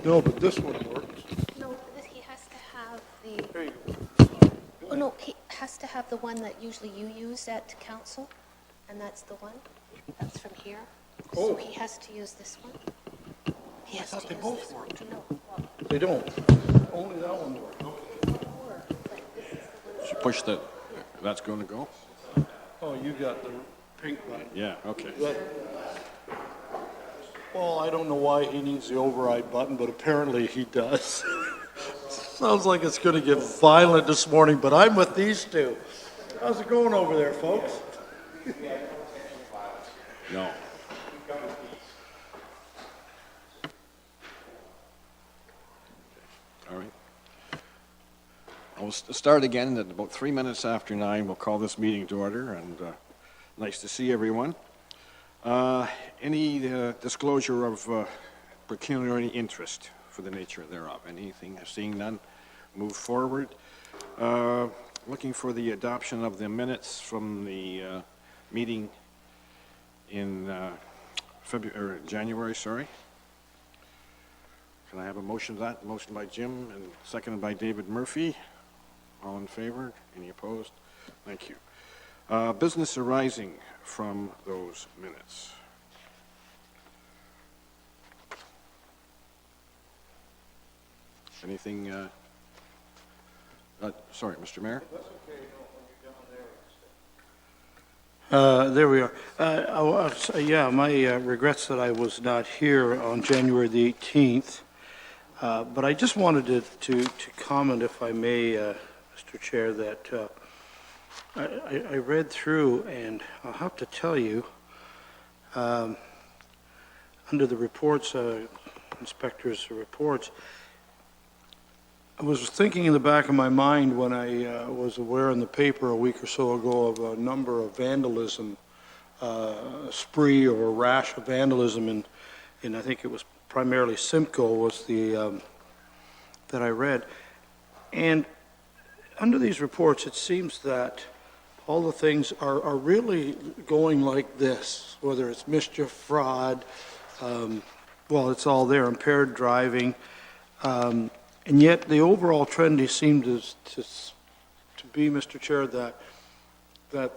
No, but this one works. No, he has to have There you go. oh no, he has to have the one that usually you use at council, and that's the one. That's from here. Oh. So he has to use this one. He has thought to they use both this one. worked. No, well, They don't. Only that one works. but this is the one. She pushed the, that's going to go? Oh, you got the pink button. Yeah, okay. Well, I don't know why he needs the override button, but apparently he does. Sounds like it's going to get violent this morning, but I'm with these two. How's it going over there, folks? No. All right. I'll start again at about 3 minutes after 9. We'll call this meeting to order, and nice to see everyone. Any disclosure of pecuniary interest for the nature thereof? Anything? Seeing none, move forward. Looking for the adoption of the minutes from the meeting in January, sorry. Can I have a motion to that? Motion by Jim and seconded by David Murphy. All in favor? Any opposed? Thank you. Business arising from those minutes. Anything, sorry, Mr. Mayor? There we are. Yeah, my regrets that I was not here on January the 18th. But I just wanted to comment, if I may, Mr. Chair, that I read through, and I'll have to tell you, under the reports, inspector's reports, I was thinking in the back of my mind when I was aware in the paper a week or so ago of a number of vandalism, spree or rash of vandalism in I think it was primarily Simcoe was the that I read. And under these reports, it seems that all the things are really going like this, whether it's mischief, fraud, well, it's all there, impaired driving, and yet the overall trend seemed to be, Mr. Chair, that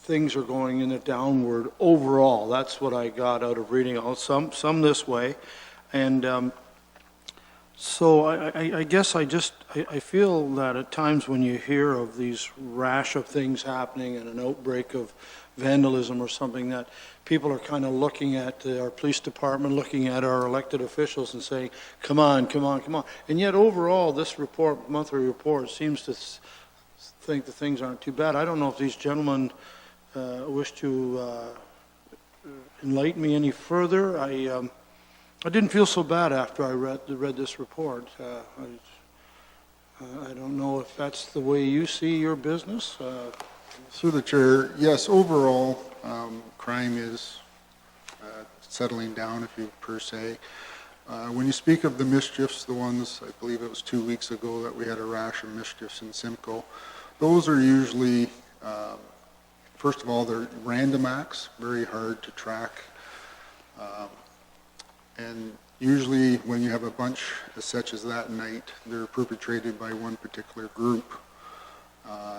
things are going in a downward overall. That's what I got out of reading some this way. And so I guess I feel that at times when you hear of these rash of things happening and an outbreak of vandalism or something, that people are kind of looking at our police department, looking at our elected officials and saying, come on, come on, come on. And yet overall, this report, monthly report, seems to think that things aren't too bad. I don't know if these gentlemen wish to enlighten me any further. I didn't feel so bad after I read this report. I don't know if that's the way you see your business. Through the chair, yes, overall, crime is settling down, if you per se. When you speak of the mischiefs, the ones, I believe it was 2 weeks ago that we had a rash of mischiefs in Simcoe, those are usually, first of all, they're random acts, very hard to track. And usually when you have a bunch such as that night, they're perpetrated by one particular group.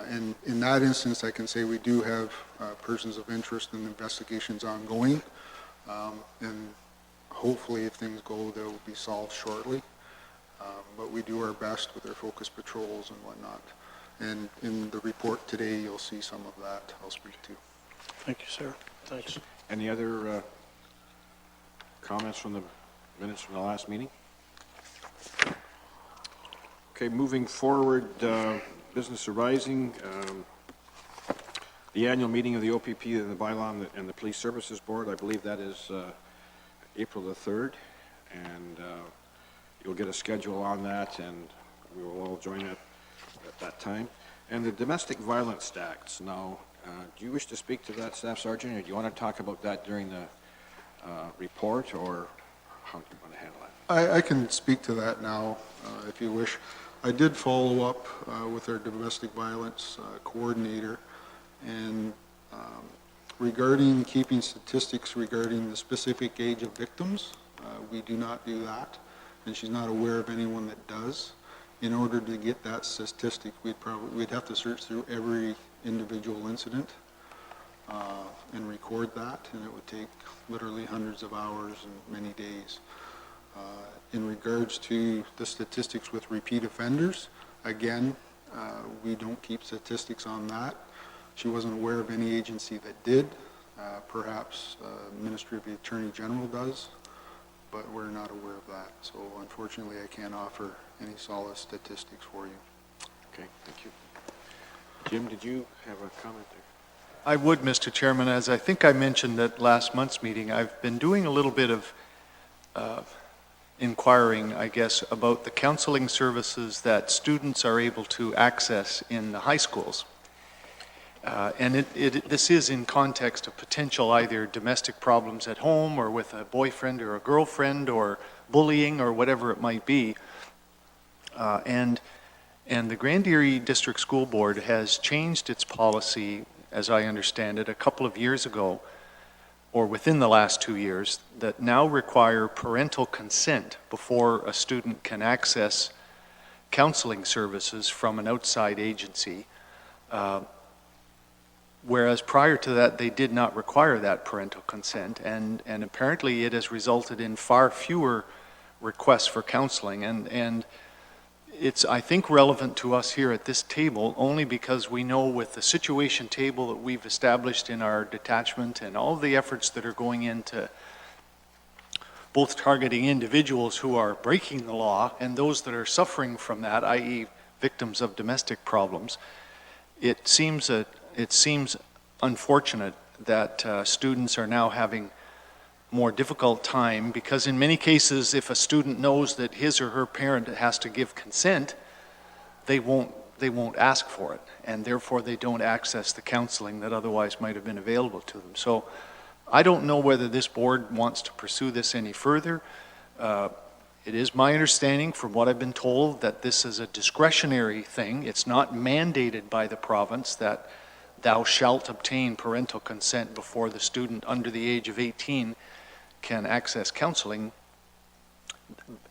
And in that instance, I can say we do have persons of interest and investigations ongoing. And hopefully if things go, they'll be solved shortly. But we do our best with our focus patrols and whatnot. And in the report today, you'll see some of that I'll speak to. Thank you, sir. Thanks. Any other comments from the minutes from the last meeting? Okay, moving forward, business arising. The annual meeting of the OPP and the bylaw and the Police Services Board, I believe that is April the 3rd, and you'll get a schedule on that, and we will all join it at that time. And the domestic violence acts. Now, do you wish to speak to that, Staff Sergeant, or do you want to talk about that during the report, or how do you want to handle that? I can speak to that now, if you wish. I did follow up with our domestic violence coordinator, and regarding keeping statistics regarding the specific age of victims, we do not do that. and she's not aware of anyone that does. In order to get that statistic, we'd have to search through every individual incident and record that, and it would take literally hundreds of hours and many days. In regards to the statistics with repeat offenders, again, we don't keep statistics on that. She wasn't aware of any agency that did. Perhaps Ministry of the Attorney General does, but we're not aware of that. So unfortunately, I can't offer any solid statistics for you. Okay, thank you. Jim, did you have a comment there? I would, Mr. Chairman. As I think I mentioned at last month's meeting, I've been doing a little bit of inquiring, I guess, about the counseling services that students are able to access in the high schools. And this is in context of potential either domestic problems at home or with a boyfriend or a girlfriend or bullying or whatever it might be. And the Grand Erie District School Board has changed its policy, as I understand it, a couple of years ago, or within the last 2 years, that now require parental consent before a student can access counseling services from an outside agency. Whereas prior to that, they did not require that parental consent, and apparently it has resulted in far fewer requests for counseling, and it's, I think, relevant to us here at this table only because we know with the situation table that we've established in our detachment and all the efforts that are going into both targeting individuals who are breaking the law and those that are suffering from that, i.e. victims of domestic problems, it seems unfortunate that students are now having more difficult time, because in many cases, if a student knows that his or her parent has to give consent, they won't ask for it, and therefore they don't access the counseling that otherwise might have been available to them. So I don't know whether this board wants to pursue this any further. It is my understanding, from what I've been told, that this is a discretionary thing. It's not mandated by the province that thou shalt obtain parental consent before the student under the age of 18 can access counseling,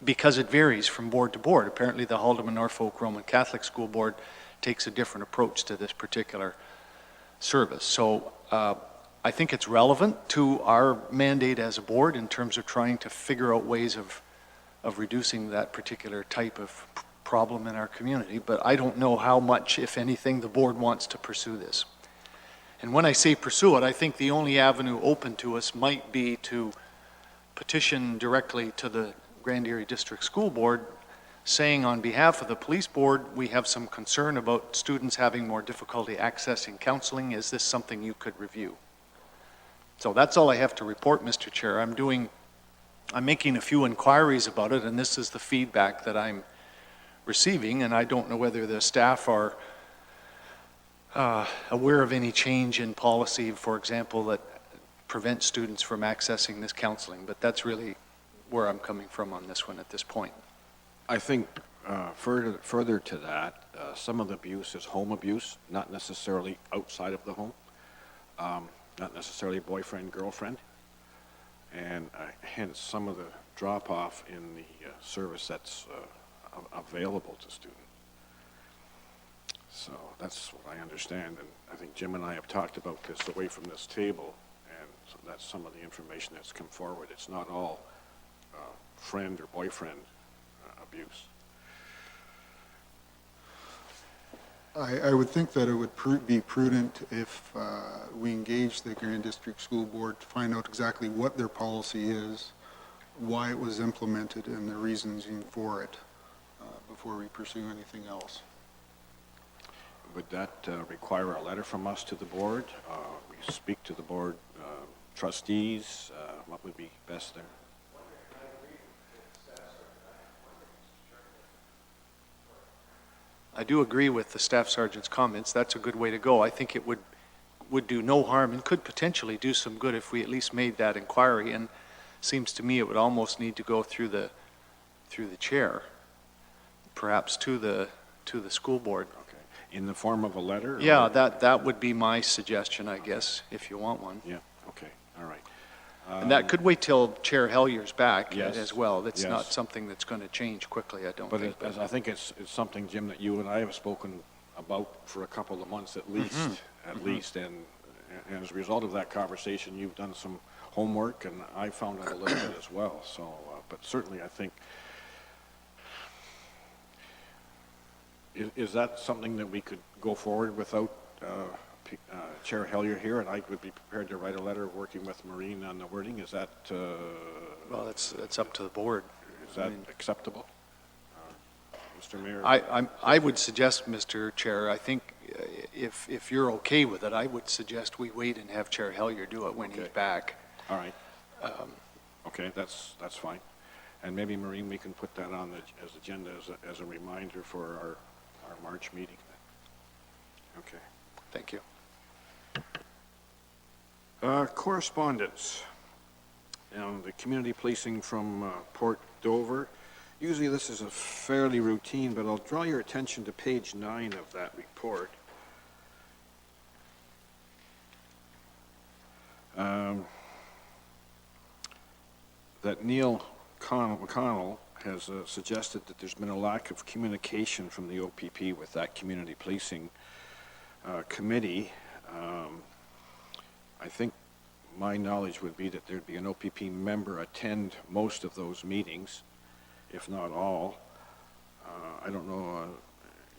because it varies from board to board. Apparently the Haldeman Norfolk Roman Catholic School Board takes a different approach to this particular service. So I think it's relevant to our mandate as a board in terms of trying to figure out ways of reducing that particular type of problem in our community, but I don't know how much, if anything, the board wants to pursue this. And when I say pursue it, I think the only avenue open to us might be to petition directly to the Grand Erie District School Board, saying on behalf of the police board, we have some concern about students having more difficulty accessing counseling. Is this something you could review? So that's all I have to report, Mr. Chair. I'm making a few inquiries about it, and this is the feedback that I'm receiving, and I don't know whether the staff are aware of any change in policy, for example, that prevents students from accessing this counseling, but that's really where I'm coming from on this one at this point. I think further to that, some of the abuse is home abuse, not necessarily outside of the home, not necessarily boyfriend, girlfriend, and hence some of the drop-off in the service that's available to students. So that's what I understand, and I think Jim and I have talked about this away from this table, and so that's some of the information that's come forward. It's not all friend or boyfriend abuse. I would think that it would be prudent if we engage the Grand District School Board to find out exactly what their policy is, why it was implemented, and the reasons for it before we pursue anything else. Would that require a letter from us to the board? We speak to the board trustees. What would be best there? I do agree with the staff sergeant's comments. That's a good way to go. I think it would do no harm and could potentially do some good if we at least made that inquiry, and seems to me it would almost need to go through the chair, perhaps to the school board. Okay. In the form of a letter? Yeah, that would be my suggestion, I guess, if you want one. Yeah, okay, all right. And that could wait till Chair Hellier's back Yes, as well. That's yes. not something that's going to change quickly, I don't But think. I think it's something, Jim, that you and I have spoken about for a couple of months at least, and as a result of that conversation, you've done some homework, and I found out a little bit as well, so, but certainly I think, is that something that we could go forward without Chair Hellier here, and I would be prepared to write a letter working with Maureen on the wording? Is that, Well, that's up to the board. is that acceptable? Mr. Mayor? I would suggest, Mr. Chair, I think if you're okay with it, I would suggest we wait and have Chair Hellier do it when he's Okay. back. All right. Okay, that's fine. And maybe, Maureen, we can put that on as agenda as a reminder for our March meeting. Okay. Thank you. Correspondence. The community policing from Port Dover. Usually this is a fairly routine, but I'll draw your attention to page 9 of that report. That Neil McConnell has suggested that there's been a lack of communication from the OPP with that community policing committee. I think my knowledge would be that there'd be an OPP member attend most of those meetings, if not all. I don't know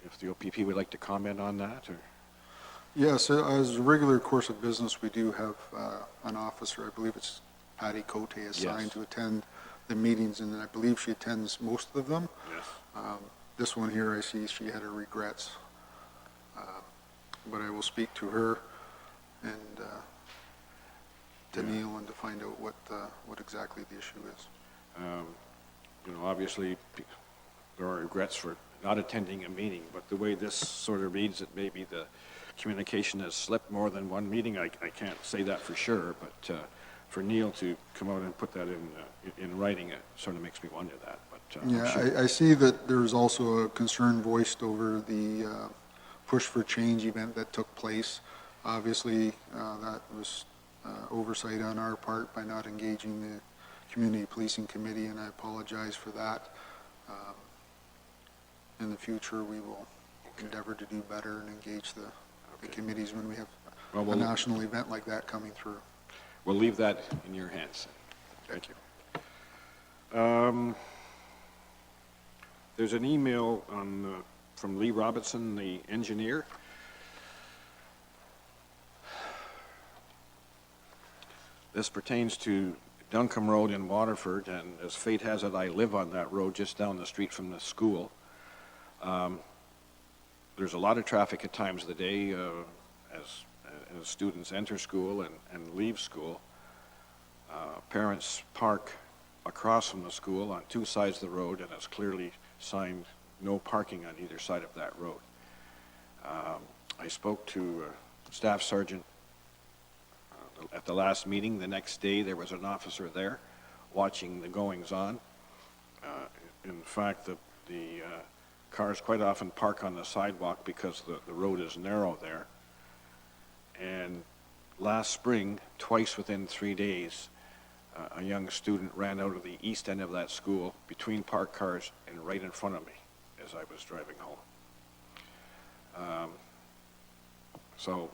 if the OPP would like to comment on that, or? Yes, as a regular course of business, we do have an officer, I believe it's Patty Cote, assigned Yes. to attend the meetings, and I believe she attends most of them. Yes. This one here, I see she had her regrets. But I will speak to her and to Yeah. Neil and to find out what exactly the issue is. Obviously, there are regrets for not attending a meeting, but the way this sort of reads, it maybe the communication has slipped more than one meeting. I can't say that for sure, but for Neil to come out and put that in writing, it sort of makes me wonder that. But I'm Yeah, sure. I see that there's also a concern voiced over the Push for Change event that took place. Obviously, that was oversight on our part by not engaging the Community Policing Committee, and I apologize for that. In the future, we will endeavor to do better and engage the committees when we have Well, a national event like that coming through. We'll leave that in your hands. Thank you. There's an email from Lee Robinson, the engineer. This pertains to Duncombe Road in Waterford, and as fate has it, I live on that road just down the street from the school. There's a lot of traffic at times of the day as students enter school and leave school. Parents park across from the school on two sides of the road, and it's clearly signed no parking on either side of that road. I spoke to Staff Sergeant at the last meeting. The next day, there was an officer there watching the goings-on. In fact, the cars quite often park on the sidewalk because the road is narrow there. And last spring, twice within 3 days, a young student ran out of the east end of that school between parked cars and right in front of me as I was driving home. So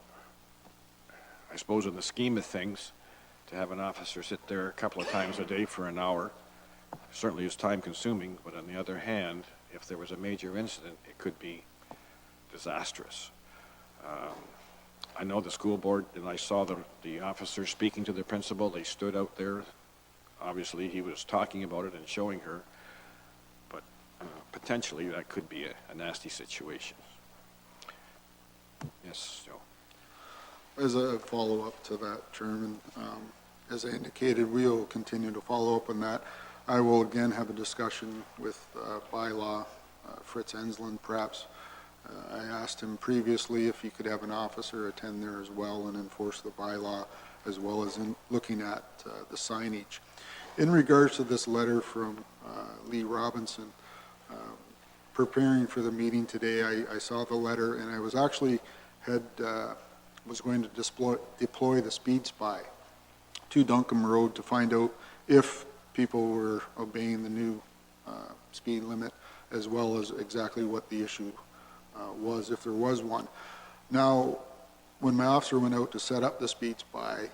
I suppose in the scheme of things, to have an officer sit there a couple of times a day for an hour certainly is time consuming, but on the other hand, if there was a major incident, it could be disastrous. I know the school board, and I saw the officer speaking to the principal. They stood out there. Obviously, he was talking about it and showing her, but potentially that could be a nasty situation. Yes, Joe. As a follow-up to that, Chairman, as I indicated, we'll continue to follow up on that. I will again have a discussion with bylaw Fritz Ensland, perhaps. I asked him previously if he could have an officer attend there as well and enforce the bylaw, as well as in looking at the signage. In regards to this letter from Lee Robinson, preparing for the meeting today, I saw the letter, and I was actually was going to deploy the speed spy to Duncombe Road to find out if people were obeying the new speed limit, as well as exactly what the issue was, if there was one. Now, when my officer went out to set up the speed spy,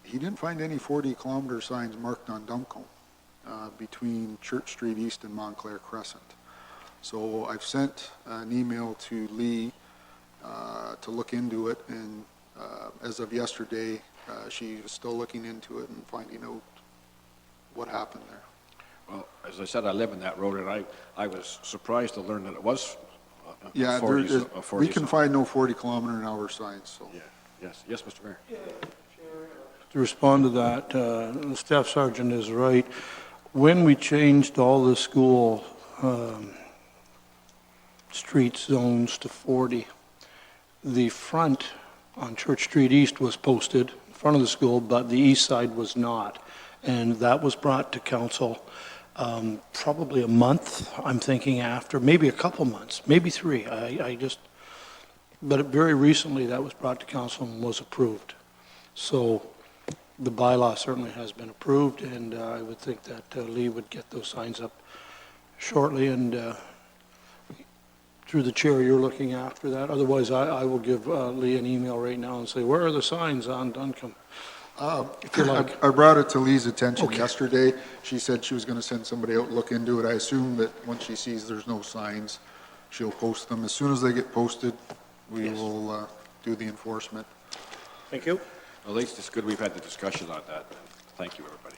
he didn't find any 40-kilometer signs marked on Duncombe between Church Street East and Montclair Crescent. So I've sent an email to Lee to look into it, and as of yesterday, she was still looking into it and finding out what happened there. Well, as I said, I live in that road, and I was surprised to learn that it was Yeah, a 40 we can sign. find no 40-kilometer-an-hour signs, so. Yeah, yes, Mr. Mayor. To respond to that, the Staff Sergeant is right. When we changed all the school street zones to 40, the front on Church Street East was posted in front of the school, but the east side was not. And that was brought to council probably a month, I'm thinking, after, maybe a couple months, maybe 3. But very recently, that was brought to council and was approved. So the bylaw certainly has been approved, and I would think that Lee would get those signs up shortly, and through the chair, you're looking after that. Otherwise, I will give Lee an email right now and say, where are the signs on Duncombe? If you like. I brought it to Lee's attention Okay. yesterday. She said she was going to send somebody out to look into it. I assume that once she sees there's no signs, she'll post them. As soon as they get posted, we Yes. will do the enforcement. Thank you. At least it's good we've had the discussion on that. Thank you, everybody.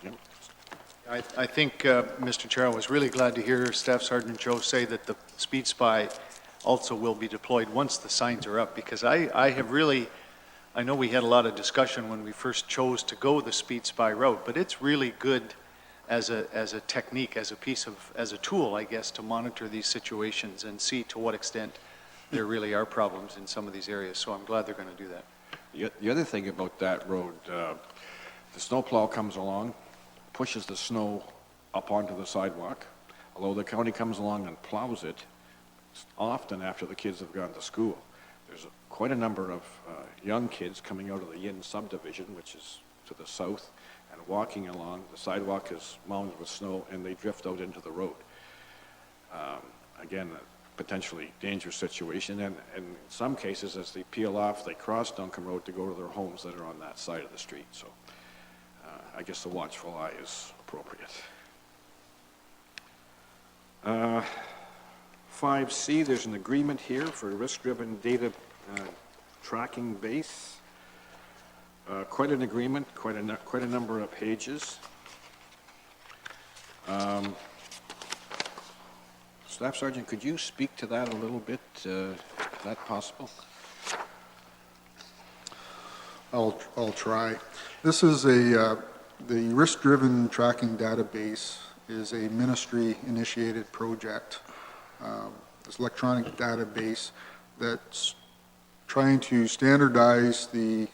Jim? I think, Mr. Chair, I was really glad to hear Staff Sergeant Joe say that the speed spy also will be deployed once the signs are up, because I have really, I know we had a lot of discussion when we first chose to go the speed spy route, but it's really good as a technique, as a tool, I guess, to monitor these situations and see to what extent there really are problems in some of these areas. So I'm glad they're going to do that. The other thing about that road, the snowplow comes along, pushes the snow up onto the sidewalk. Although the county comes along and plows it, often after the kids have gone to school. There's quite a number of young kids coming out of the Yin subdivision, which is to the south, and walking along. The sidewalk is mounded with snow, and they drift out into the road. Again, a potentially dangerous situation, and in some cases, as they peel off, they cross Duncombe Road to go to their homes that are on that side of the street. So I guess the watchful eye is appropriate. 5C, there's an agreement here for risk-driven data tracking base. Quite an agreement, quite a number of pages. Staff Sergeant, could you speak to that a little bit? Is that possible? I'll try. This is the risk-driven tracking database is a ministry-initiated project. This electronic database that's trying to standardize the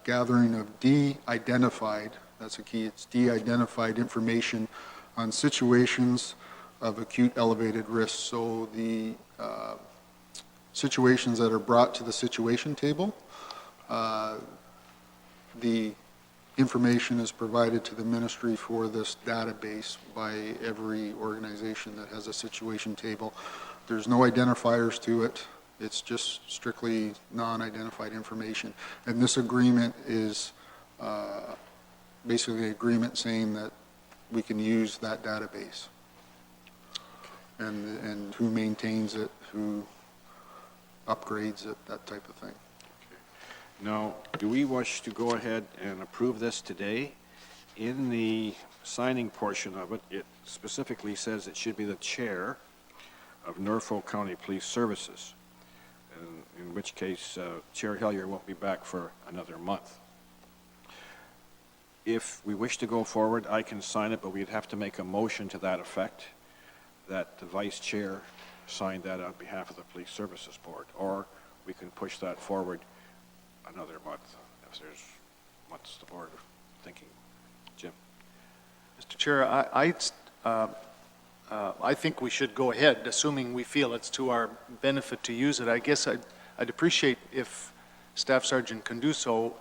gathering of de-identified, that's a key, it's de-identified information on situations of acute elevated risk. So the situations that are brought to the situation table, the information is provided to the ministry for this database by every organization that has a situation table. There's no identifiers to it. It's just strictly non-identified information. And this agreement is basically an agreement saying that we can use that database. And who maintains it, who upgrades it, that type of thing. Now, do we wish to go ahead and approve this today? In the signing portion of it, it specifically says it should be the chair of Norfolk County Police Services, in which case Chair Hillier won't be back for another month. If we wish to go forward, I can sign it, but we'd have to make a motion to that effect, that the vice chair signed that on behalf of the Police Services Board, or we can push that forward another month, if there's, what's the board thinking? Jim? Mr. Chair, I think we should go ahead, assuming we feel it's to our benefit to use it. I guess I'd appreciate if Staff Sergeant can do so,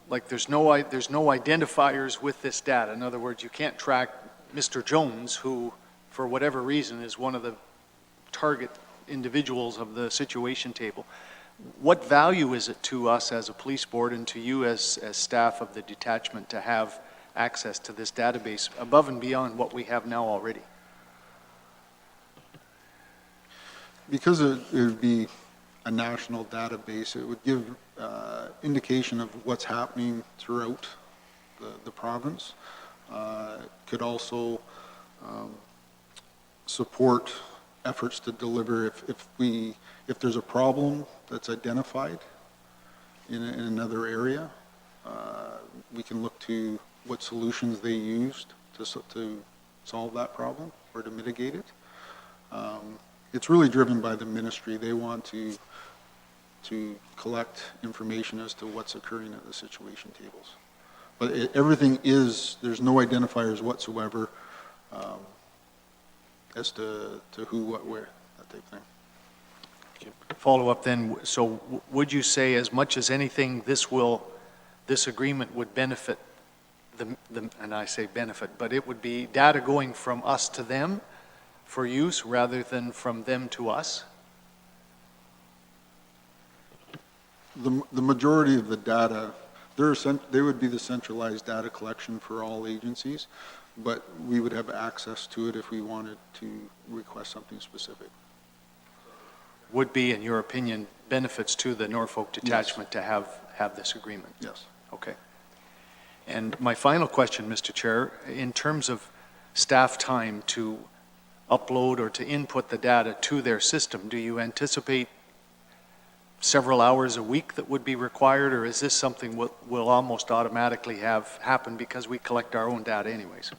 like there's no identifiers with this data. In other words, you can't track Mr. Jones, who, for whatever reason, is one of the target individuals of the situation table. What value is it to us as a police board and to you as staff of the detachment to have access to this database above and beyond what we have now already? Because it would be a national database, it would give indication of what's happening throughout the province. Could also support efforts to deliver if there's a problem that's identified in another area, we can look to what solutions they used to solve that problem or to mitigate it. It's really driven by the ministry. They want to collect information as to what's occurring at the situation tables. But everything there's no identifiers whatsoever as to who, what, where, that type of thing. Follow up then, so would you say as much as anything this agreement would benefit and I say benefit, but it would be data going from us to them for use rather than from them to us? The majority of the data, they would be the centralized data collection for all agencies, but we would have access to it if we wanted to request something specific. Would be, in your opinion, benefits to the Norfolk detachment Yes. to have this agreement? Yes. Okay. And my final question, Mr. Chair, in terms of staff time to upload or to input the data to their system, do you anticipate several hours a week that would be required, or is this something we'll almost automatically have happen because we collect our own data anyways?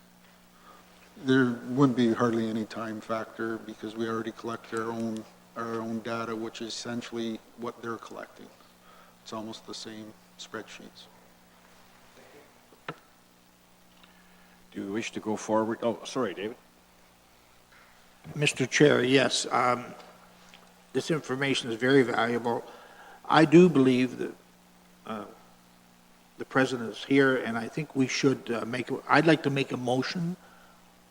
There wouldn't be hardly any time factor because we already collect our own data, which is essentially what they're collecting. It's almost the same spreadsheets. Do you wish to go forward? Oh, sorry, David. Mr. Chair, yes, this information is very valuable. I do believe that the President is here, and I think we should I'd like to make a motion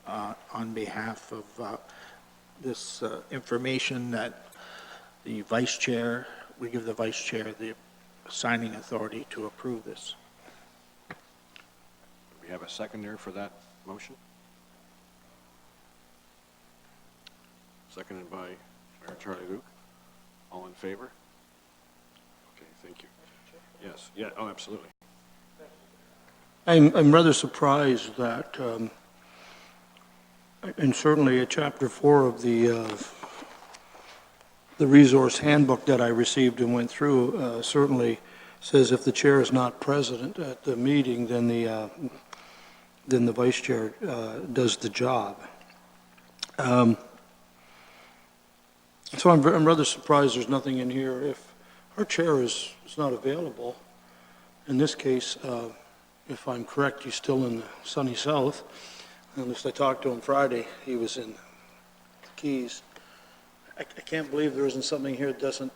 on behalf of this information that the Vice Chair, we give the Vice Chair the signing authority to approve this. We have a seconder for that motion? Seconded by Mayor Charlie Luke. All in favor? Okay, thank you. Yes, yeah, oh, absolutely. I'm rather surprised that, and certainly Chapter 4 of the resource handbook that I received and went through certainly says if the chair is not present at the meeting, then the vice chair does the job. So I'm rather surprised there's nothing in here. If our chair is not available, in this case, if I'm correct, he's still in the sunny south. At least I talked to him Friday. He was in the Keys. I can't believe there isn't something here that doesn't.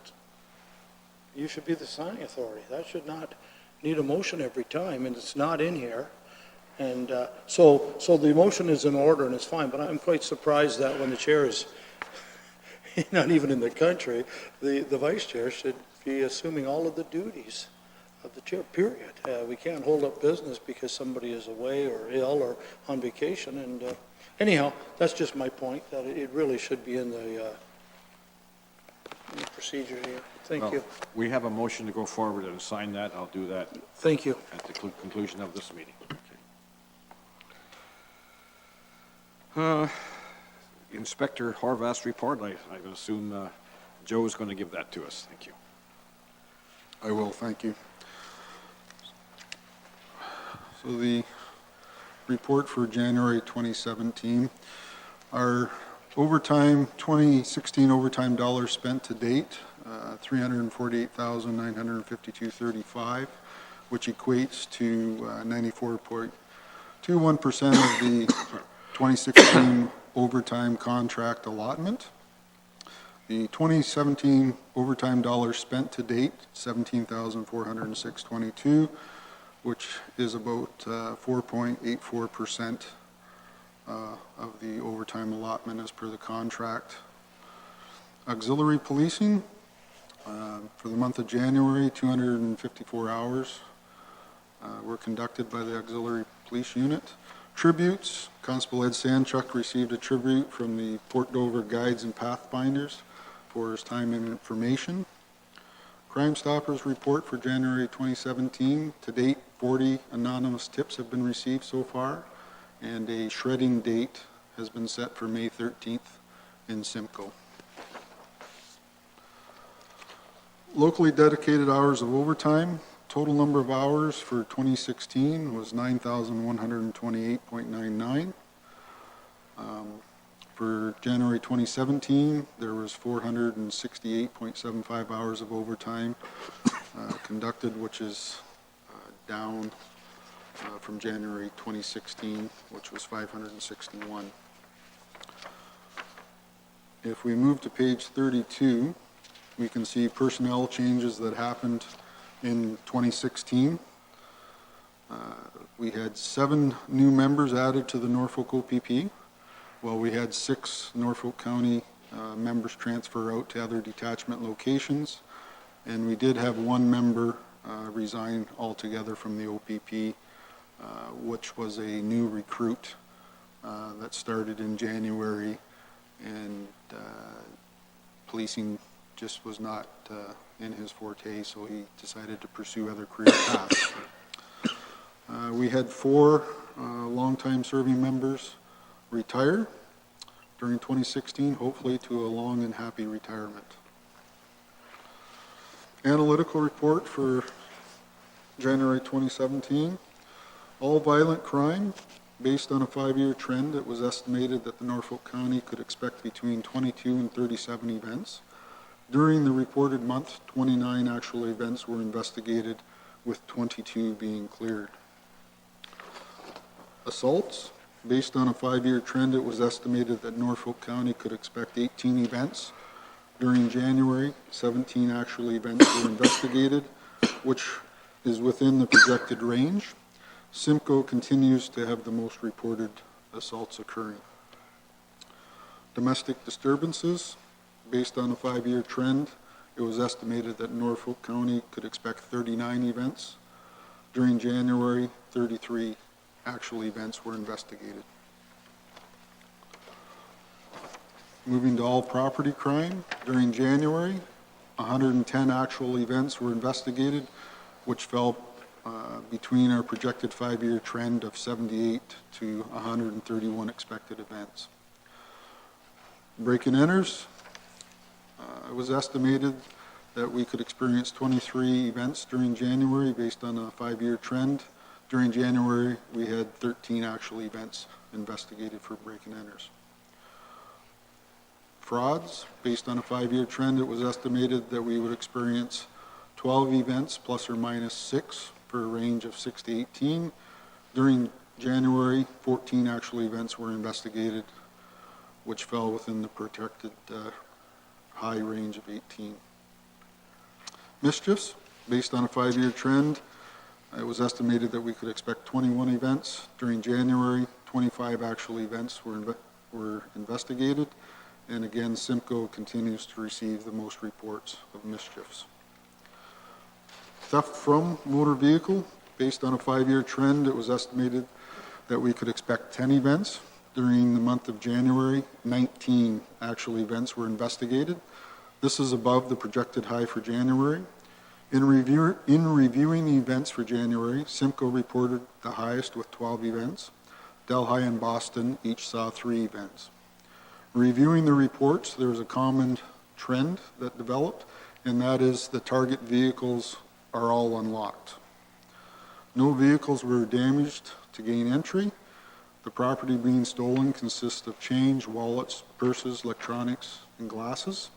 You should be the signing authority. That should not need a motion every time, and it's not in here. And so the motion is in order and it's fine, but I'm quite surprised that when the chair is not even in the country, the vice chair should be assuming all of the duties of the chair, period. We can't hold up business because somebody is away or ill or on vacation. And anyhow, that's just my point, that it really should be in the procedure here. Thank you. We have a motion to go forward and sign that. I'll do that Thank you. at the conclusion of this meeting. Inspector Horvath's report, I assume Joe is going to give that to us. Thank you. I will, thank you. So the report for January 2017, our overtime, 2016 overtime dollars spent to date, $348,952.35, which equates to 94.21% of the 2016 overtime contract allotment. The 2017 overtime dollars spent to date, $17,406.22, which is about 4.84% of the overtime allotment as per the contract. Auxiliary policing, for the month of January, 254 hours were conducted by the Auxiliary Police Unit. Tributes, Constable Ed Sandchuk received a tribute from the Port Dover Guides and Pathfinders for his time and information. Crime Stoppers report for January 2017. To date, 40 anonymous tips have been received so far, and a shredding date has been set for May 13th in Simcoe. Locally dedicated hours of overtime. Total number of hours for 2016 was 9,128.99. For January 2017, there was 468.75 hours of overtime conducted, which is down from January 2016, which was 561. If we move to page 32, we can see personnel changes that happened in 2016. We had 7 new members added to the Norfolk OPP, while we had 6 Norfolk County members transfer out to other detachment locations, and we did have 1 member resign altogether from the OPP, which was a new recruit that started in January, and policing just was not in his forte, so he decided to pursue other career paths. We had 4 longtime serving members retire during 2016, hopefully to a long and happy retirement. Analytical report for January 2017. All violent crime, based on a 5-year trend, it was estimated that the Norfolk County could expect between 22 and 37 events. During the reported month, 29 actual events were investigated, with 22 being cleared. Assaults, based on a 5-year trend, it was estimated that Norfolk County could expect 18 events. During January, 17 actual events were investigated, which is within the projected range. Simcoe continues to have the most reported assaults occurring. Domestic disturbances, based on a 5-year trend, it was estimated that Norfolk County could expect 39 events. During January, 33 actual events were investigated. Moving to all property crime, during January, 110 actual events were investigated, which fell between our projected 5-year trend of 78 to 131 expected events. Break and enters, it was estimated that we could experience 23 events during January based on a 5-year trend. During January, we had 13 actual events investigated for break and enters. Frauds, based on a 5-year trend, it was estimated that we would experience 12 events plus or minus 6 for a range of 6 to 18. During January, 14 actual events were investigated, which fell within the protected high range of 18. Mischiefs, based on a 5-year trend, it was estimated that we could expect 21 events. During January, 25 actual events were investigated, and again, Simcoe continues to receive the most reports of mischiefs. Theft from motor vehicle, based on a 5-year trend, it was estimated that we could expect 10 events. During the month of January, 19 actual events were investigated. This is above the projected high for January. In reviewing the events for January, Simcoe reported the highest with 12 events. Delhi and Boston each saw 3 events. Reviewing the reports, there was a common trend that developed, and that is the target vehicles are all unlocked. No vehicles were damaged to gain entry. The property being stolen consists of change, wallets, purses, electronics, and glasses.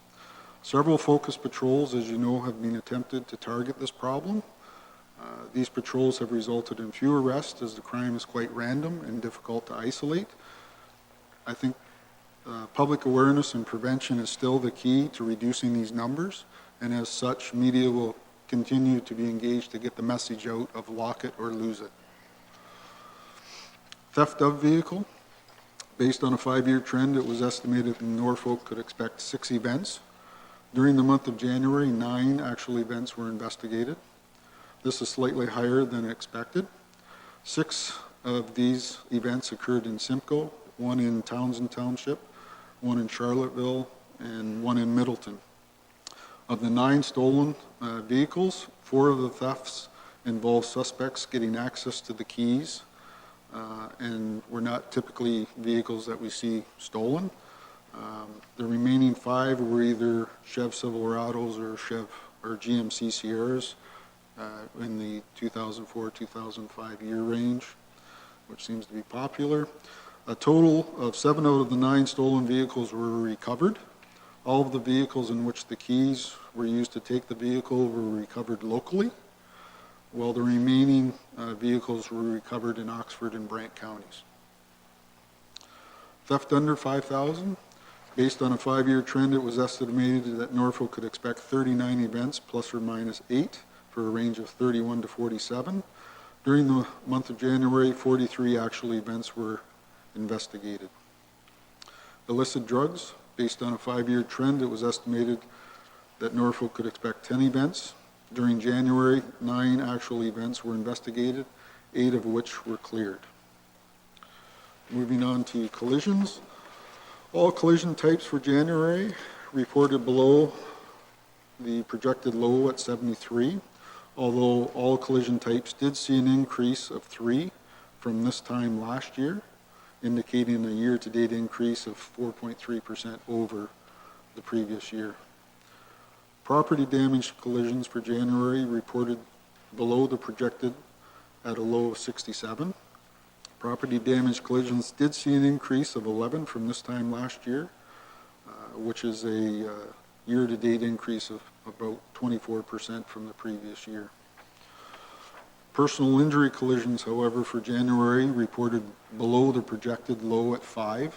Several focus patrols, as you know, have been attempted to target this problem. These patrols have resulted in few arrests, as the crime is quite random and difficult to isolate. I think public awareness and prevention is still the key to reducing these numbers, and as such, media will continue to be engaged to get the message out of lock it or lose it. Theft of vehicle. Based on a 5-year trend, it was estimated that Norfolk could expect 6 events. During the month of January, 9 actual events were investigated. This is slightly higher than expected. 6 of these events occurred in Simcoe, 1 in Townsend Township, 1 in Charlottesville, and 1 in Middleton. Of the 9 stolen vehicles, 4 of the thefts involved suspects getting access to the keys, and were not typically vehicles that we see stolen. The remaining 5 were either Chev Silverados or GMC Sierras in the 2004-2005 year range, which seems to be popular. A total of 7 out of the 9 stolen vehicles were recovered. All of the vehicles in which the keys were used to take the vehicle were recovered locally, while the remaining vehicles were recovered in Oxford and Brant counties. Theft under $5,000. Based on a 5-year trend, it was estimated that Norfolk could expect 39 events plus or minus 8 for a range of 31 to 47. During the month of January, 43 actual events were investigated. Illicit drugs. Based on a 5-year trend, it was estimated that Norfolk could expect 10 events. During January, 9 actual events were investigated, 8 of which were cleared. Moving on to collisions. All collision types for January reported below the projected low at 73, although all collision types did see an increase of 3 from this time last year, indicating a year-to-date increase of 4.3% over the previous year. Property damage collisions for January reported below the projected at a low of 67. Property damage collisions did see an increase of 11 from this time last year, which is a year-to-date increase of about 24% from the previous year. Personal injury collisions, however, for January reported below the projected low at 5.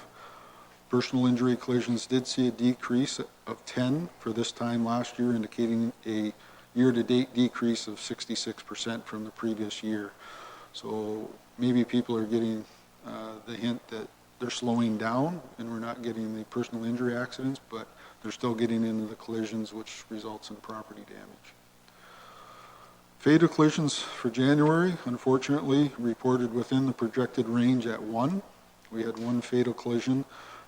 Personal injury collisions did see a decrease of 10 for this time last year, indicating a year-to-date decrease of 66% from the previous year. So maybe people are getting the hint that they're slowing down and we're not getting the personal injury accidents, but they're still getting into the collisions, which results in property damage. Fatal collisions for January, unfortunately, reported within the projected range at 1. We had 1 fatal collision.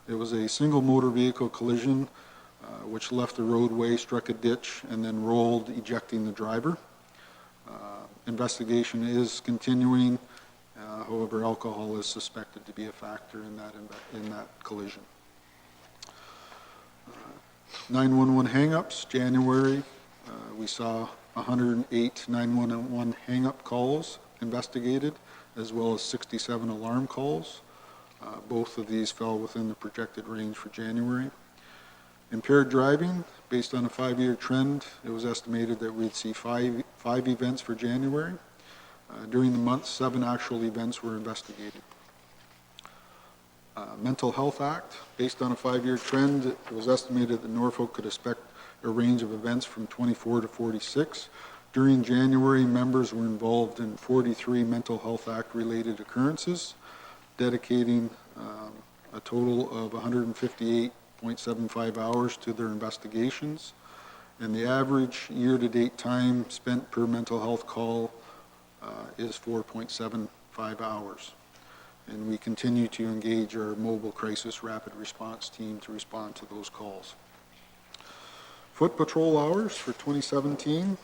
It was a single motor vehicle collision which left the roadway, struck a ditch, and then rolled, ejecting the driver. Investigation is continuing. However, alcohol is suspected to be a factor in that collision. 911 hang-ups, January, we saw 108 911 hang-up calls investigated, as well as 67 alarm calls. Both of these fell within the projected range for January. Impaired driving, based on a 5-year trend, it was estimated that we'd see five events for January. During the month, 7 actual events were investigated. Mental Health Act, based on a 5-year trend, it was estimated that Norfolk could expect a range of events from 24 to 46. During January, members were involved in 43 Mental Health Act related occurrences, dedicating a total of 158.75 hours to their investigations. And the average year-to-date time spent per mental health call is 4.75 hours. And we continue to engage our mobile crisis rapid response team to respond to those calls. Foot patrol hours for 2017.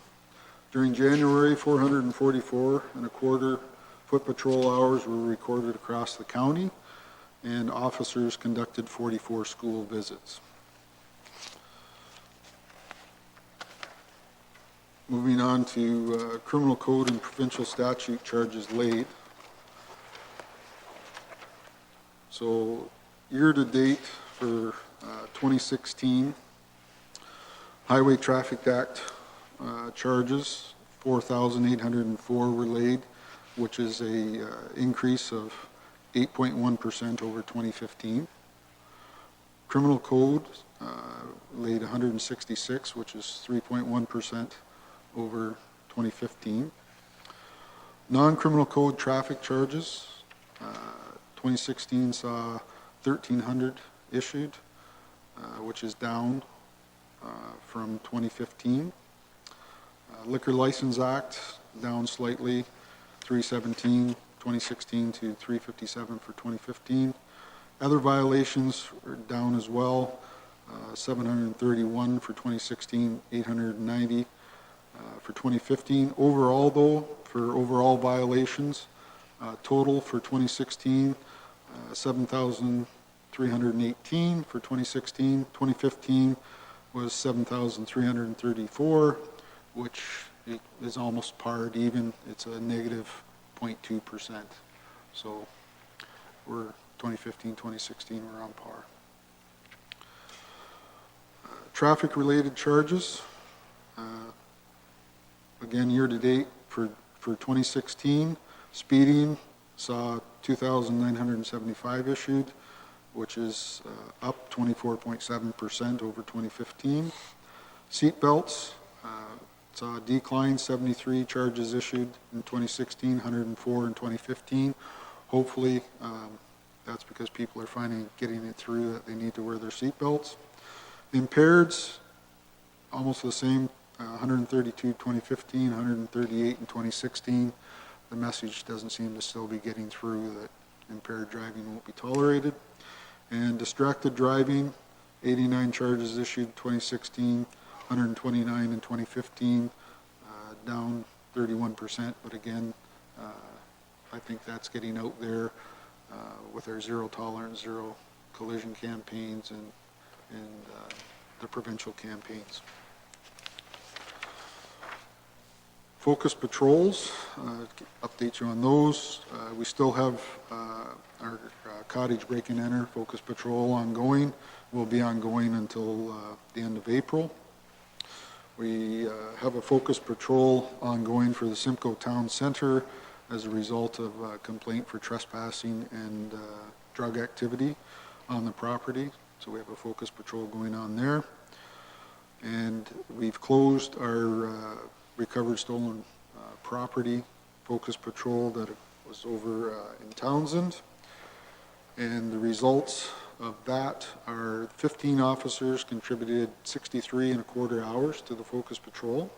During January, 444 and a quarter foot patrol hours were recorded across the county, and officers conducted 44 school visits. Moving on to criminal code and provincial statute charges laid. So year-to-date for 2016, Highway Traffic Act charges, 4,804 were laid, which is a increase of 8.1% over 2015. Criminal code laid 166, which is 3.1% over 2015. Non-criminal code traffic charges, 2016 saw 1,300 issued, which is down from 2015. Liquor License Act, down slightly, 317, 2016 to 357 for 2015. Other violations are down as well, 731 for 2016, 890 for 2015. Overall, though, for overall violations, total for 2016, 7,318 for 2016. 2015 was 7,334, which is almost parred even. It's a negative 0.2%. So we're 2015, 2016, we're on par. Traffic-related charges, again, year-to-date for 2016, speeding saw 2,975 issued, which is up 24.7% over 2015. Seat belts saw a decline, 73 charges issued in 2016, 104 in 2015. Hopefully, that's because people are finding getting it through that they need to wear their seat belts. Impaireds, almost the same, 132 2015, 138 in 2016. The message doesn't seem to still be getting through that impaired driving won't be tolerated. And distracted driving, 89 charges issued 2016, 129 in 2015, down 31%. But again, I think that's getting out there with our zero tolerance, zero collision campaigns and the provincial campaigns. Focus patrols, update you on those. We still have our cottage break and enter focus patrol ongoing. Will be ongoing until the end of April. We have a focus patrol ongoing for the Simcoe Town Center as a result of a complaint for trespassing and drug activity on the property. So we have a focus patrol going on there. And we've closed our recovered stolen property focus patrol that was over in Townsend. And the results of that are 15 officers contributed 63.25 hours to the focus patrol.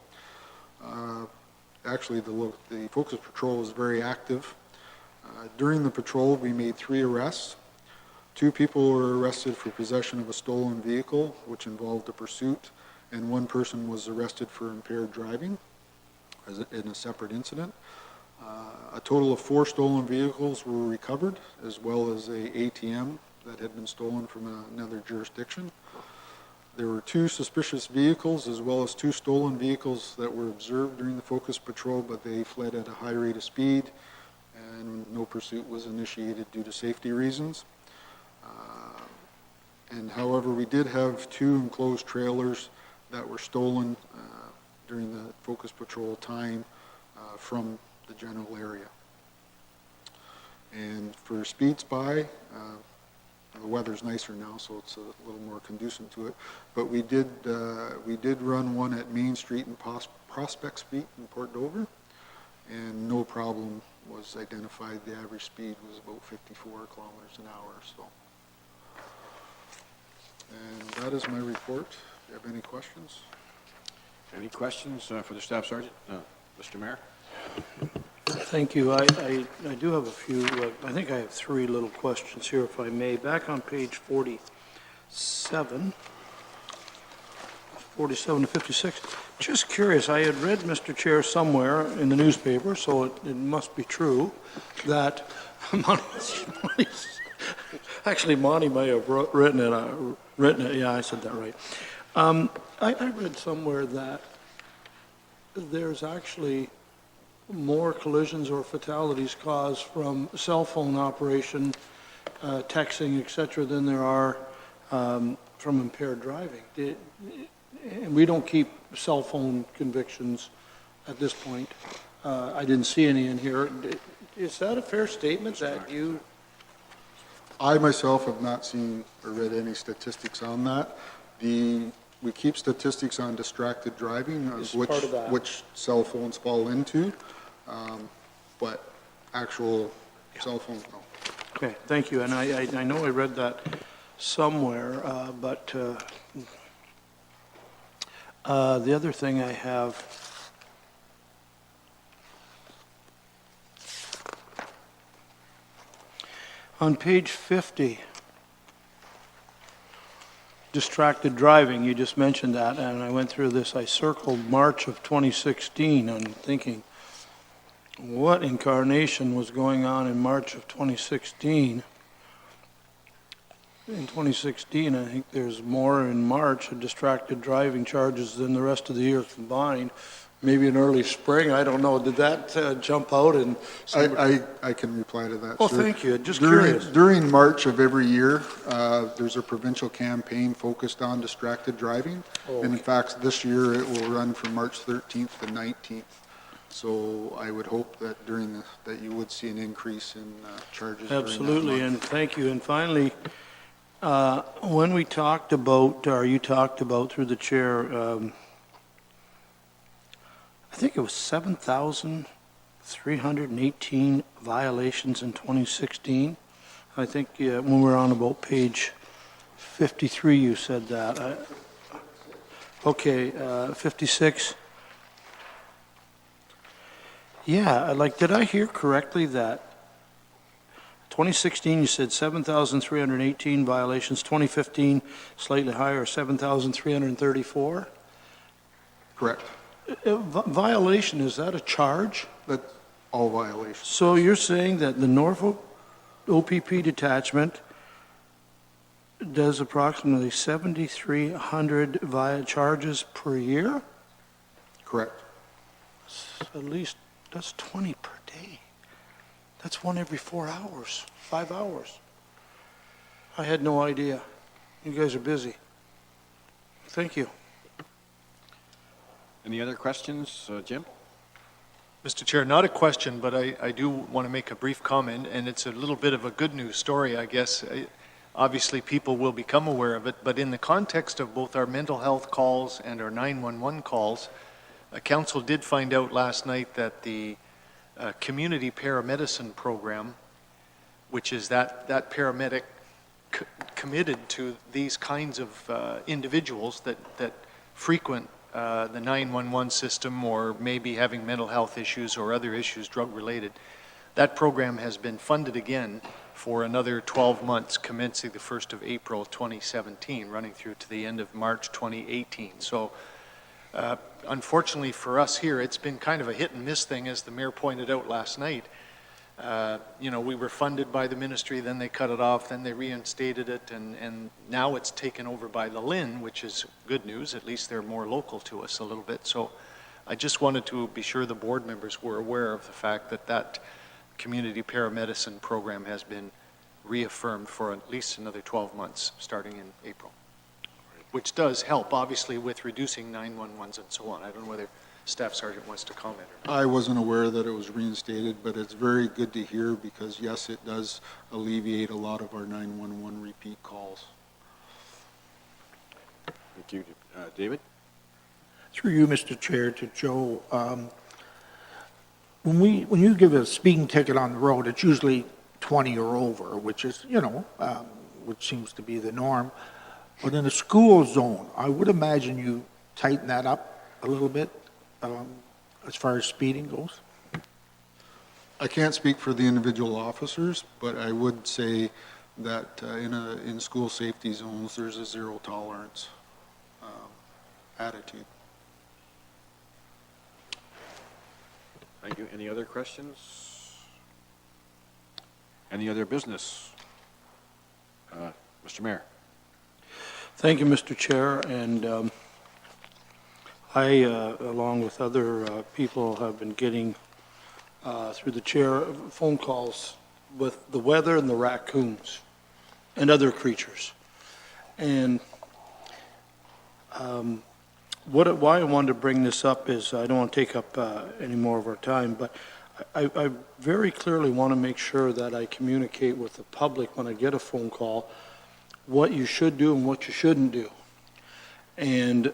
Actually, the focus patrol was very active. During the patrol, we made 3 arrests. 2 people were arrested for possession of a stolen vehicle, which involved a pursuit, and 1 person was arrested for impaired driving in a separate incident. A total of 4 stolen vehicles were recovered, as well as a ATM that had been stolen from another jurisdiction. There were 2 suspicious vehicles, as well as 2 stolen vehicles that were observed during the focus patrol, but they fled at a high rate of speed, and no pursuit was initiated due to safety reasons. And however, we did have 2 enclosed trailers that were stolen during the focus patrol time from the general area. And for speed spy, the weather's nicer now, so it's a little more conducive to it. But we did run one at Main Street and Prospect Street in Port Dover, and no problem was identified. The average speed was about 54 kilometers an hour. So, and that is my report. Do you have any questions? Any questions for the Staff Sergeant? Mr. Mayor? Thank you. I do have a few, I think I have 3 little questions here, if I may. Back on page 47 to 56, just curious, I had read, Mr. Chair, somewhere in the newspaper, so it must be true, that actually Monty may have written it, yeah, I said that right. I read somewhere that there's actually more collisions or fatalities caused from cell phone operation, texting, et cetera, than there are from impaired driving. And we don't keep cell phone convictions at this point. I didn't see any in here. Is that a fair statement that you... I myself have not seen or read any statistics on that. The we keep statistics on distracted driving, It's of part of that. which cell phones fall into, but actual cell phones, no. Okay, thank you, and I know I read that somewhere, but the other thing I have, on page 50, distracted driving, you just mentioned that, and I went through this, I circled March of 2016, I'm thinking, what incarnation was going on in March of 2016? In 2016, I think there's more in March of distracted driving charges than the rest of the year combined. Maybe in early spring, I don't know. Did that jump out? And I can reply to that, oh, sir. thank you. Just During- curious. During March of every year, there's a provincial campaign focused on distracted driving. Oh, And in fact, this year it will run from March 13th to 19th. So I would hope that that you would see an increase in charges during that Absolutely, month. and thank you. And finally, when we talked about, or you talked about through the chair, I think it was 7,318 violations in 2016. I think when we were on about page 53, you said that. Okay, 56. Yeah, did I hear correctly that 2016, you said 7,318 violations, 2015, slightly higher, 7,334? Correct. Violation, is that a charge? That's all violations. So you're saying that the Norfolk OPP detachment does approximately 7,300 charges per year? Correct. At least, that's 20 per day. That's one every 4 hours, 5 hours. I had no idea. You guys are busy. Thank you. Any other questions, Jim? Mr. Chair, not a question, but I do want to make a brief comment, and it's a little bit of a good news story, I guess. Obviously, people will become aware of it, but in the context of both our mental health calls and our 911 calls, Council did find out last night that the community paramedicine program, which is that paramedic committed to these kinds of individuals that frequent the 911 system or maybe having mental health issues or other issues drug-related, that program has been funded again for another 12 months, commencing the 1st of April 2017, running through to the end of March 2018. So unfortunately for us here, it's been kind of a hit and miss thing, as the mayor pointed out last night. We were funded by the ministry, then they cut it off, then they reinstated it, and now it's taken over by the LIN, which is good news. At least they're more local to us a little bit. So I just wanted to be sure the board members were aware of the fact that that community paramedicine program has been reaffirmed for at least another 12 months, starting in April, which does help, obviously, with reducing 911s and so on. I don't know whether Staff Sergeant wants to comment or not. I wasn't aware that it was reinstated, but it's very good to hear because, yes, it does alleviate a lot of our 911 repeat calls. Thank you. David? Through you, Mr. Chair, to Joe, when you give a speeding ticket on the road, it's usually 20 or over, which is, which seems to be the norm. But in a school zone, I would imagine you tighten that up a little bit as far as speeding goes. I can't speak for the individual officers, but I would say that in school safety zones, there's a zero tolerance attitude. Thank you. Any other questions? Any other business? Mr. Mayor? Thank you, Mr. Chair, and I, along with other people, have been getting, through the chair, phone calls with the weather and the raccoons and other creatures. And why I wanted to bring this up is, I don't want to take up any more of our time, but I very clearly want to make sure that I communicate with the public when I get a phone call what you should do and what you shouldn't do. And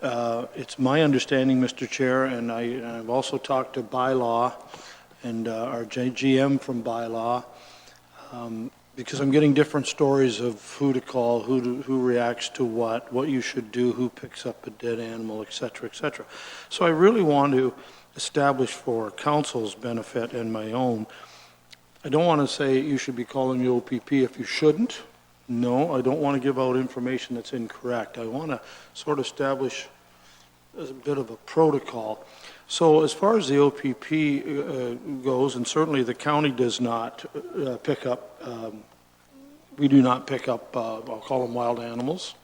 it's my understanding, Mr. Chair, and I've also talked to Bylaw and our GM from Bylaw, because I'm getting different stories of who to call, who reacts to what you should do, who picks up a dead animal, et cetera, et cetera. So I really want to establish for council's benefit and my own, I don't want to say you should be calling the OPP if you shouldn't. No, I don't want to give out information that's incorrect. I want to sort of establish a bit of a protocol. So as far as the OPP goes, and certainly the county does not pick up, we do not pick up, I'll call them wild animals.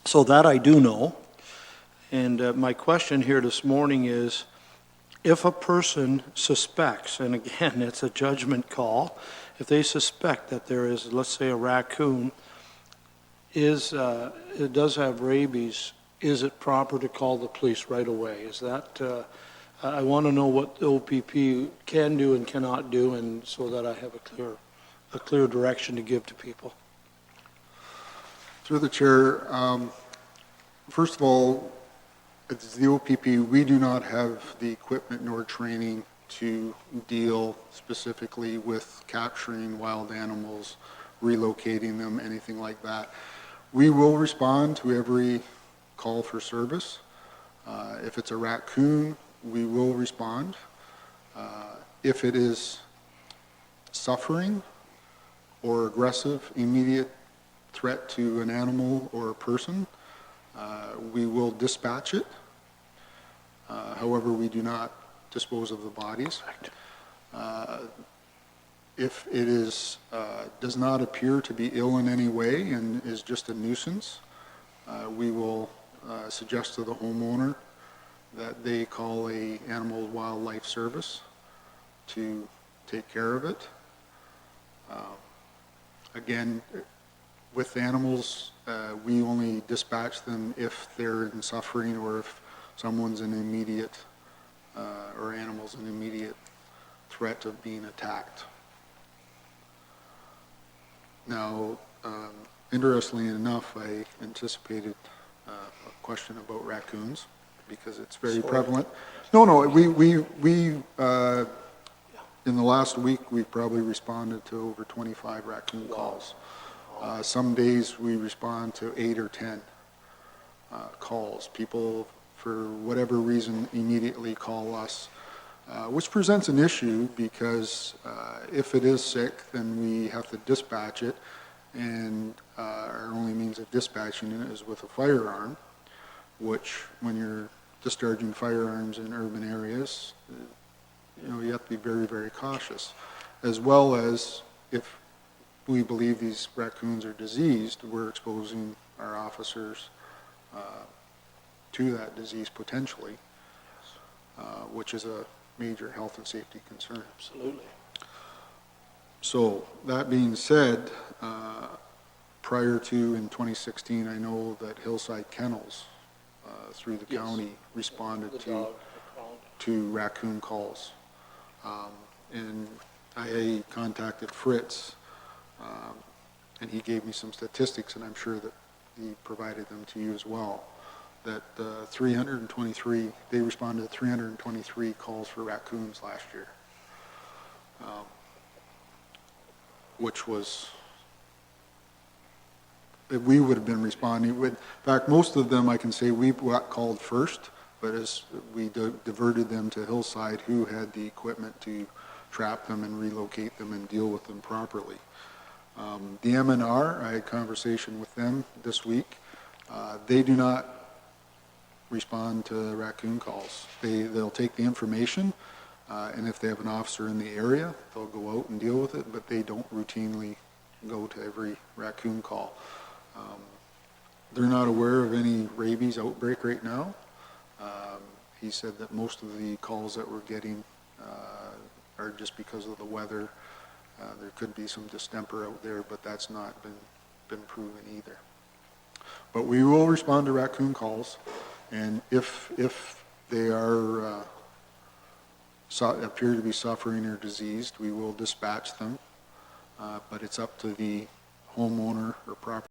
So that I do know. And my question here this morning is, if a person suspects, and again, it's a judgment call, if they suspect that there is, let's say, a raccoon, it does have rabies, is it proper to call the police right away? Is that, I want to know what the OPP can do and cannot do, and so that I have a clear direction to give to people. Through the chair, first of all, as the OPP, we do not have the equipment nor training to deal specifically with capturing wild animals, relocating them, anything like that. We will respond to every call for service. If it's a raccoon, we will respond. If it is suffering or aggressive, immediate threat to an animal or a person, we will dispatch it. However, we do not dispose of the bodies. If it is, does not appear to be ill in any way and is just a nuisance, we will suggest to the homeowner that they call a animal wildlife service to take care of it. Again, with animals, we only dispatch them if they're in suffering or if someone's in immediate, or animal's in immediate threat of being attacked. Now, interestingly enough, I anticipated a question about raccoons because it's very prevalent. No, in the last week, we probably responded to over 25 raccoon calls. Some days we respond to 8 or 10 calls. People, for whatever reason, immediately call us, which presents an issue because if it is sick, then we have to dispatch it, and our only means of dispatching it is with a firearm, which when you're discharging firearms in urban areas, you have to be very, very cautious, as well as if we believe these raccoons are diseased, we're exposing our officers to that disease potentially, which is a major health and safety concern. Absolutely. So that being said, prior to in 2016, I know that Hillside Kennels through the county responded to raccoon calls. And I contacted Fritz, and he gave me some statistics, and I'm sure that he provided them to you as well, that 323, they responded to 323 calls for raccoons last year, which was, we would have been responding with. In fact, most of them I can say we got called first, but as we diverted them to Hillside, who had the equipment to trap them and relocate them and deal with them properly. The MNR, I had a conversation with them this week. They do not respond to raccoon calls. They'll take the information, and if they have an officer in the area, they'll go out and deal with it, but they don't routinely go to every raccoon call. They're not aware of any rabies outbreak right now. He said that most of the calls that we're getting are just because of the weather. There could be some distemper out there, but that's not been proven either. But we will respond to raccoon calls, and if they are appear to be suffering or diseased, we will dispatch them. But it's up to the homeowner or property